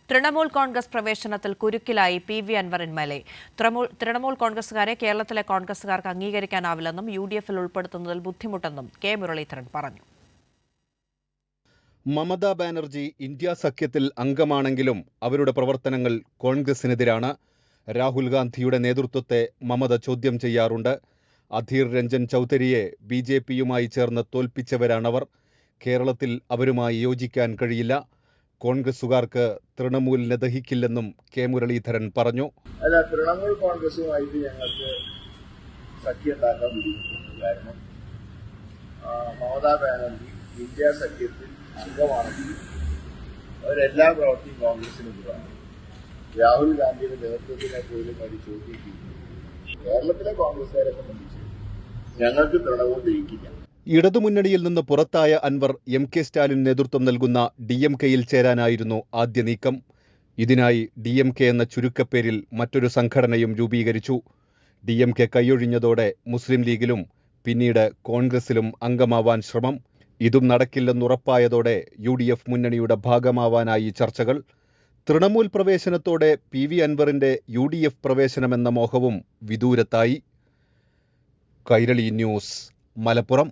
തൃണമൂൽ കോൺഗ്രസ് പ്രവേശനത്തിൽ കുരുക്കിലായി PV Anwar MLA. Trinamool കോൺഗ്രസുകാരെ കേരളത്തിലെ കോൺഗ്രസുകാർക്ക് അംഗീകരിക്കാനാവില്ലെന്നും UDF-ൽ ഉൾപ്പെടുത്തുന്നതിൽ ബുദ്ധിമുട്ടെന്നും കെ മുരളീധരൻ പറഞ്ഞു. മമതാ ബാനർജി ഇന്ത്യ സഖ്യത്തിൽ അംഗമാണെങ്കിലും അവരുടെ പ്രവർത്തനങ്ങൾ കോൺഗ്രസിനെതിരാണ്. രാഹുൽ ഗാന്ധിയുടെ നേതൃത്വത്തെ മമത ചോദ്യം ചെയ്യാറുണ്ട്. അധീർ രഞ്ജൻ ചൗധരിയെ BJP-യുമായി ചേർന്ന് തോൽപ്പിച്ചവരാണവർ. കേരളത്തിൽ അവരുമായി യോജിക്കാൻ കഴിയില്ല. കോൺഗ്രസുകാർക്ക് തൃണമൂലിനെ ദഹിക്കില്ലെന്നും കെ മുരളീധരൻ പറഞ്ഞു. തൃണമൂൽ കോൺഗ്രസുമായിട്ട് ഞങ്ങൾക്ക് സഖ്യമുണ്ടാക്കാൻ ബുദ്ധിമുട്ടുണ്ട്. കാരണം മമതാ ബാനർജി ഇന്ത്യ സഖ്യത്തിൽ അംഗമാണെങ്കിൽ അവരെല്ലാ പ്രവർത്തിയും കോൺഗ്രസിനെതിരാണ്. രാഹുൽ ഗാന്ധിയുടെ നേതൃത്വത്തിനെ പോലും അവർ ചോദ്യം ചെയ്യുന്നു. കേരളത്തിലെ കോൺഗ്രസുകാരെ സംബന്ധിച്ച് ഞങ്ങൾക്ക് തൃണമൂൽ ദഹിക്കില്ല. ഇടതുമുന്നണിയിൽ നിന്ന് പുറത്തായ അൻവർ MK സ്റ്റാലിൻ നേതൃത്വം നൽകുന്ന DMK-യിൽ ചേരാനായിരുന്നു ആദ്യ നീക്കം. ഇതിനായി DMK എന്ന ചുരുക്കപ്പേരിൽ മറ്റൊരു സംഘടനയും രൂപീകരിച്ചു. DMK കൈയൊഴിഞ്ഞതോടെ മുസ്ലിം ലീഗിലും പിന്നീട് കോൺഗ്രസിലും അംഗമാവാൻ ശ്രമം. ഇതും നടക്കില്ലെന്നുറപ്പായതോടെ UDF മുന്നണിയുടെ ഭാഗമാവാനായി ചർച്ചകൾ. തൃണമൂൽ പ്രവേശനത്തോടെ PV അൻവറിന്റെ UDF പ്രവേശനമെന്ന മോഹവും വിദൂരത്തായി. കൈരളി ന്യൂസ്, മലപ്പുറം.